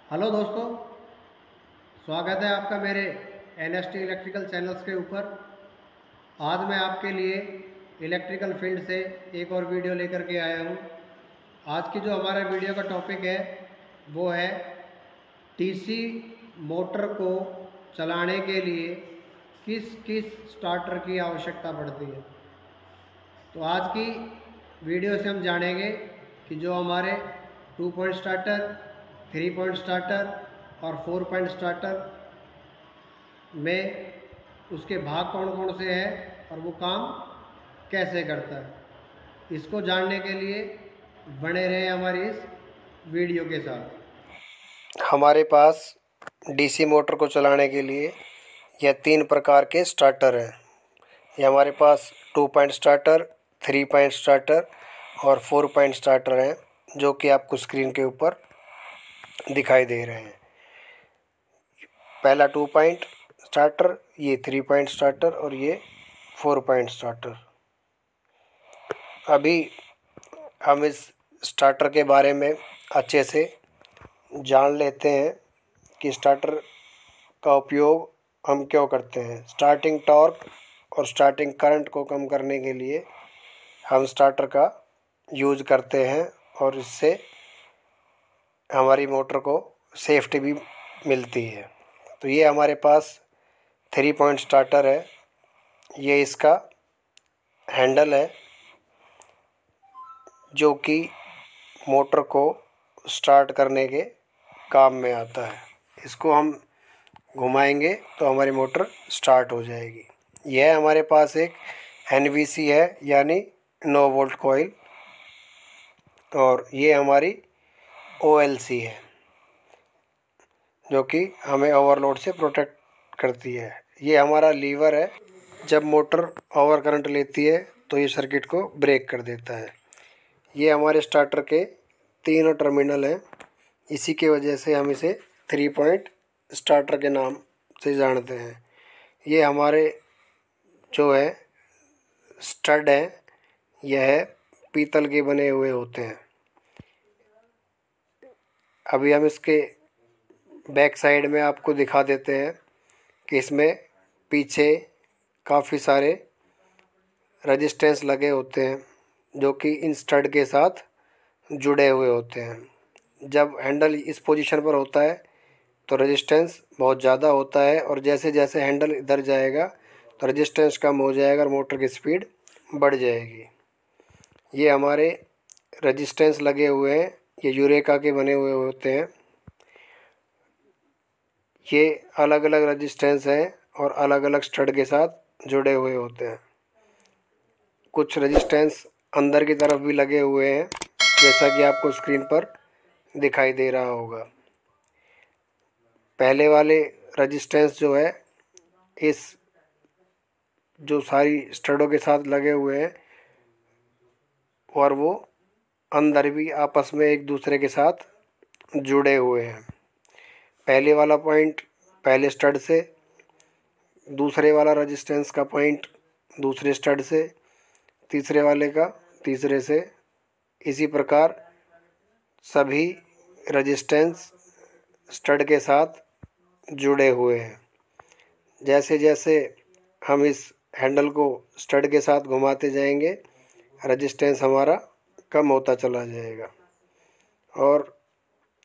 Hello दोस्तों, स्वागत है आपका मेरे एनएसटी इलेक्ट्रिकल चैनल्स के ऊपर। आज मैं आपके लिए इलेक्ट्रिकल फील्ड से एक और वीडियो लेकर के आया हूँ। आज की जो हमारा वीडियो का टॉपिक है वो है टीसी मोटर को चलाने के लिए किस किस स्टार्टर की आवश्यकता पड़ती है। तो आज की वीडियो से हम जानेंगे कि जो हमारे 2 पॉइंट स्टार्टर, 3 पॉइंट स्टार्टर और 4 पॉइंट स्टार्टर में उसके भाग कौन कौन से हैं और वो काम कैसे करता है। इसको जानने के लिए बने रहें हमारी इस वीडियो के साथ। हमारे पास डीसी मोटर को चलाने के लिए यह 3 प्रकार के स्टार्टर हैं। ये हमारे पास 2 पॉइंट स्टार्टर, 3 पॉइंट स्टार्टर और 4 पॉइंट स्टार्टर हैं, जो कि आपको स्क्रीन के ऊपर दिखाई दे रहे हैं। पहला 2 पॉइंट स्टार्टर, ये 3 पॉइंट स्टार्टर और ये 4 पॉइंट स्टार्टर। अभी हम इस स्टार्टर के बारे में अच्छे से जान लेते हैं कि स्टार्टर का उपयोग हम क्यों करते हैं। स्टार्टिंग टॉर्क और स्टार्टिंग करंट को कम करने के लिए हम स्टार्टर का यूज़ करते हैं और इससे हमारी मोटर को सेफ्टी भी मिलती है। तो ये हमारे पास 3 पॉइंट स्टार्टर है। ये इसका हैंडल है जो कि मोटर को स्टार्ट करने के काम में आता है। इसको हम घुमाएंगे तो हमारी मोटर स्टार्ट हो जाएगी। यह हमारे पास एक एनवीसी है, यानी नो वोल्ट कॉइल, और ये हमारी ओएलसी है जो कि हमें ओवरलोड से प्रोटेक्ट करती है। ये हमारा लीवर है, जब मोटर ओवर करंट लेती है तो ये सर्किट को ब्रेक कर देता है। ये हमारे स्टार्टर के तीनों टर्मिनल हैं, इसी के वजह से हम इसे 3 पॉइंट स्टार्टर के नाम से जानते हैं। ये हमारे जो है स्टड है, यह पीतल के बने हुए होते हैं। अभी हम इसके बैक साइड में आपको दिखा देते हैं कि इसमें पीछे काफ़ी सारे रेजिस्टेंस लगे होते हैं जो कि इन स्टड के साथ जुड़े हुए होते हैं। जब हैंडल इस पोजीशन पर होता है तो रेजिस्टेंस बहुत ज़्यादा होता है, और जैसे जैसे हैंडल इधर जाएगा तो रेजिस्टेंस कम हो जाएगा और मोटर की स्पीड बढ़ जाएगी। ये हमारे रेजिस्टेंस लगे हुए हैं, ये यूरेका के बने हुए होते हैं। ये अलग अलग रेजिस्टेंस हैं और अलग अलग स्टड के साथ जुड़े हुए होते हैं। कुछ रेजिस्टेंस अंदर की तरफ भी लगे हुए हैं, जैसा कि आपको स्क्रीन पर दिखाई दे रहा होगा। पहले वाले रेजिस्टेंस जो है, इस जो सारी स्टडों के साथ लगे हुए हैं, और वो अंदर भी आपस में एक दूसरे के साथ जुड़े हुए हैं। पहले वाला पॉइंट पहले स्टड से, दूसरे वाला रेजिस्टेंस का पॉइंट दूसरे स्टड से, तीसरे वाले का तीसरे से। इसी प्रकार सभी रेजिस्टेंस स्टड के साथ जुड़े हुए हैं। जैसे जैसे हम इस हैंडल को स्टड के साथ घुमाते जाएंगे, रेजिस्टेंस हमारा कम होता चला जाएगा और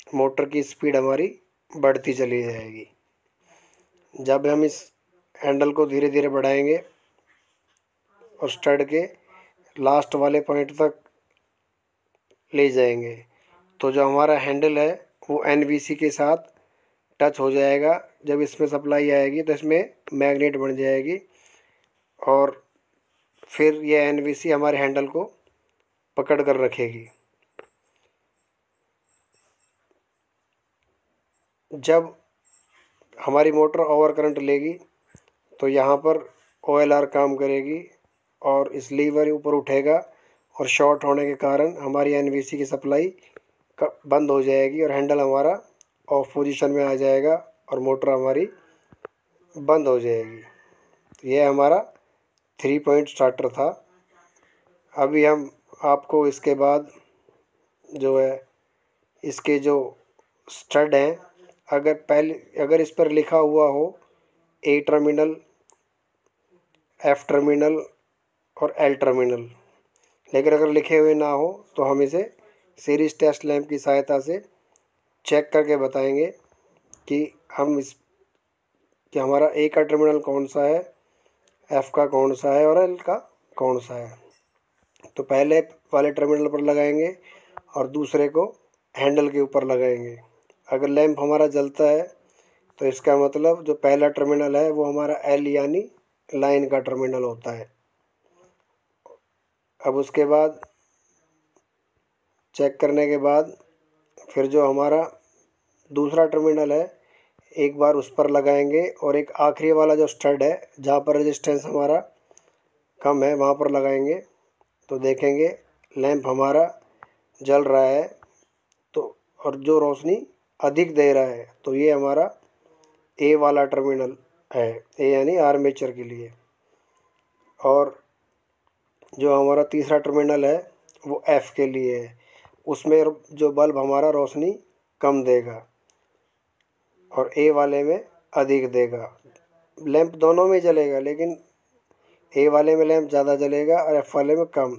मोटर की स्पीड हमारी बढ़ती चली जाएगी। जब हम इस हैंडल को धीरे धीरे बढ़ाएंगे और स्टड के लास्ट वाले पॉइंट तक ले जाएंगे, तो जो हमारा हैंडल है वो एनवीसी के साथ टच हो जाएगा। जब इसमें सप्लाई आएगी तो इसमें मैग्नेट बन जाएगी और फिर यह एनवीसी हमारे हैंडल को पकड़ कर रखेगी। जब हमारी मोटर ओवर करंट लेगी तो यहाँ पर ओएलआर काम करेगी और इस लीवर ऊपर उठेगा, और शॉर्ट होने के कारण हमारी एनवीसी की सप्लाई बंद हो जाएगी और हैंडल हमारा ऑफ पोजीशन में आ जाएगा और मोटर हमारी बंद हो जाएगी। यह हमारा 3 पॉइंट स्टार्टर था। अभी हम इसके बाद जो है इसके जो स्टड हैं अगर इस पर लिखा हुआ हो ए टर्मिनल, एफ टर्मिनल और एल टर्मिनल, लेकिन अगर लिखे हुए ना हो तो हम इसे सीरीज टेस्ट लैंप की सहायता से चेक करके बताएंगे कि हमारा ए का टर्मिनल कौन सा है, एफ का कौन सा है और एल का कौन सा है। तो पहले वाले टर्मिनल पर लगाएंगे और दूसरे को हैंडल के ऊपर लगाएंगे। अगर लैंप हमारा जलता है तो इसका मतलब जो पहला टर्मिनल है वो हमारा एल यानी लाइन का टर्मिनल होता है। अब उसके बाद चेक करने के बाद फिर जो हमारा दूसरा टर्मिनल है एक बार उस पर लगाएंगे और एक आखिरी वाला जो स्टड है जहाँ पर रेजिस्टेंस हमारा कम है वहाँ पर लगाएंगे। तो देखेंगे लैंप हमारा जल रहा है तो और जो रोशनी अधिक दे रहा है, तो ये हमारा ए वाला टर्मिनल है, ए यानी आर्मेचर के लिए। और जो हमारा तीसरा टर्मिनल है वो एफ के लिए है, उसमें जो बल्ब हमारा रोशनी कम देगा और ए वाले में अधिक देगा। लैंप दोनों में जलेगा लेकिन ए वाले में लैंप ज़्यादा जलेगा और एफ वाले में कम,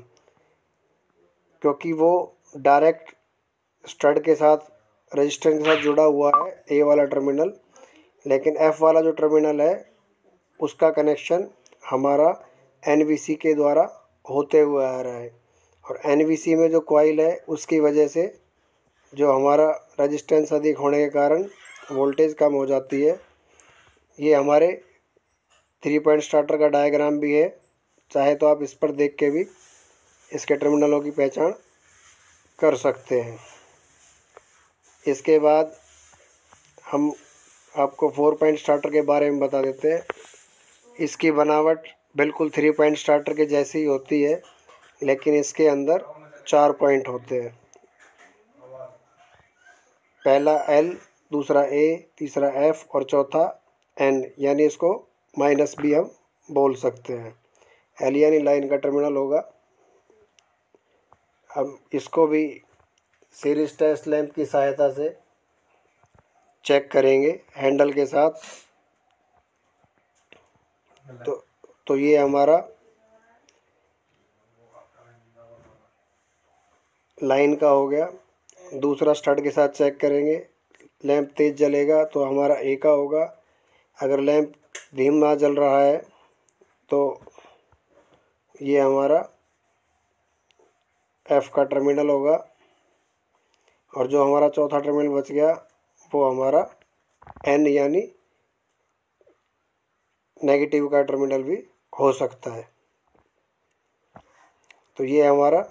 क्योंकि वो डायरेक्ट स्टड के साथ रेजिस्टेंस के साथ जुड़ा हुआ है ए वाला टर्मिनल। लेकिन एफ वाला जो टर्मिनल है उसका कनेक्शन हमारा एनवीसी के द्वारा होते हुए आ रहा है और एनवीसी में जो कॉइल है उसकी वजह से जो हमारा रेजिस्टेंस अधिक होने के कारण वोल्टेज कम हो जाती है। ये हमारे 3 पॉइंट स्टार्टर का डायग्राम भी है, चाहे तो आप इस पर देख के भी इसके टर्मिनलों की पहचान कर सकते हैं। इसके बाद हम आपको 4 पॉइंट स्टार्टर के बारे में बता देते हैं। इसकी बनावट बिल्कुल 3 पॉइंट स्टार्टर के जैसी ही होती है, लेकिन इसके अंदर 4 पॉइंट होते हैं। पहला एल, दूसरा ए, तीसरा एफ और चौथा एन, यानी इसको माइनस भी हम बोल सकते हैं। एल यानी लाइन का टर्मिनल होगा। हम इसको भी सीरीज टेस्ट लैंप की सहायता से चेक करेंगे हैंडल के साथ। तो ये हमारा लाइन का हो गया। दूसरा स्टड के साथ चेक करेंगे, लैंप तेज़ जलेगा तो हमारा ए का होगा। अगर लैंप धीमा जल रहा है तो ये हमारा एफ का टर्मिनल होगा और जो हमारा चौथा टर्मिनल बच गया वो हमारा एन यानी नेगेटिव का टर्मिनल भी हो सकता है। तो ये हमारा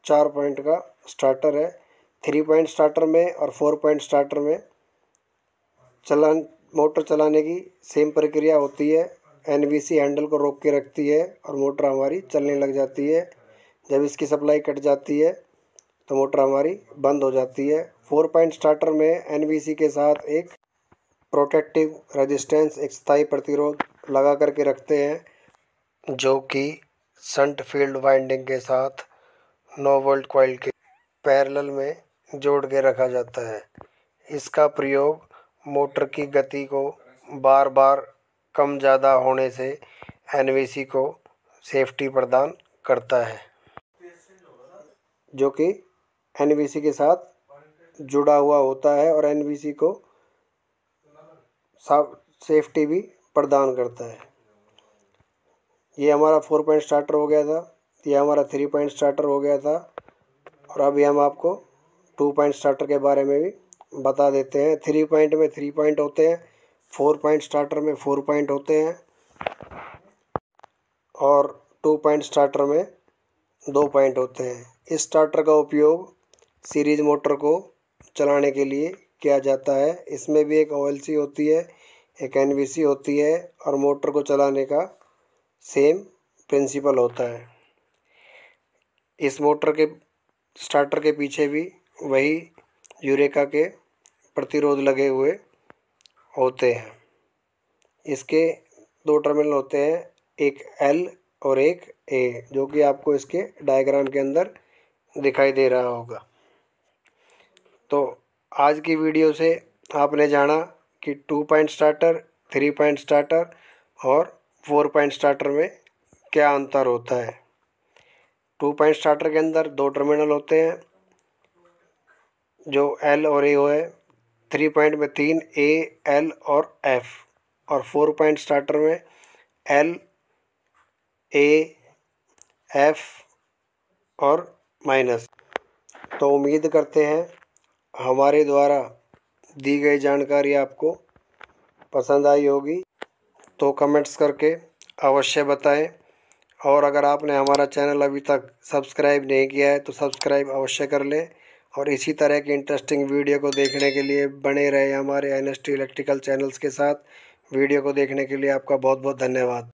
4 पॉइंट का स्टार्टर है। 3 पॉइंट स्टार्टर में और 4 पॉइंट स्टार्टर में मोटर चलाने की सेम प्रक्रिया होती है। एनवीसी हैंडल को रोक के रखती है और मोटर हमारी चलने लग जाती है। जब इसकी सप्लाई कट जाती है तो मोटर हमारी बंद हो जाती है। 4 पॉइंट स्टार्टर में एनवीसी के साथ एक प्रोटेक्टिव रेजिस्टेंस, एक स्थायी प्रतिरोध लगा करके रखते हैं, जो कि शंट फील्ड वाइंडिंग के साथ 9 वोल्ट कॉइल के पैरेलल में जोड़ के रखा जाता है। इसका प्रयोग मोटर की गति को बार बार कम ज़्यादा होने से एनवीसी को सेफ्टी प्रदान करता है, जो कि एनवीसी के साथ जुड़ा हुआ होता है और एनवीसी को सेफ्टी भी प्रदान करता है। ये हमारा 4 पॉइंट स्टार्टर हो गया था, ये हमारा 3 पॉइंट स्टार्टर हो गया था और अभी हम आपको 2 पॉइंट स्टार्टर के बारे में भी बता देते हैं। 3 पॉइंट में 3 पॉइंट होते हैं, 4 पॉइंट स्टार्टर में 4 पॉइंट होते हैं और 2 पॉइंट स्टार्टर में 2 पॉइंट होते हैं। इस स्टार्टर का उपयोग सीरीज मोटर को चलाने के लिए किया जाता है। इसमें भी एक ओएलसी होती है, एक एनवीसी होती है और मोटर को चलाने का सेम प्रिंसिपल होता है। इस मोटर के स्टार्टर के पीछे भी वही यूरेका के प्रतिरोध लगे हुए होते हैं। इसके 2 टर्मिनल होते हैं, एक एल और एक ए, जो कि आपको इसके डायग्राम के अंदर दिखाई दे रहा होगा। तो आज की वीडियो से आपने जाना कि 2 पॉइंट स्टार्टर, 3 पॉइंट स्टार्टर और 4 पॉइंट स्टार्टर में क्या अंतर होता है। 2 पॉइंट स्टार्टर के अंदर 2 टर्मिनल होते हैं जो L और A है। 3 पॉइंट में 3 A, L और F, और 4 पॉइंट स्टार्टर में L, A, F और माइनस। तो उम्मीद करते हैं हमारे द्वारा दी गई जानकारी आपको पसंद आई होगी, तो कमेंट्स करके अवश्य बताएं। और अगर आपने हमारा चैनल अभी तक सब्सक्राइब नहीं किया है तो सब्सक्राइब अवश्य कर लें, और इसी तरह की इंटरेस्टिंग वीडियो को देखने के लिए बने रहे हमारे NST इलेक्ट्रिकल चैनल्स के साथ। वीडियो को देखने के लिए आपका बहुत बहुत धन्यवाद।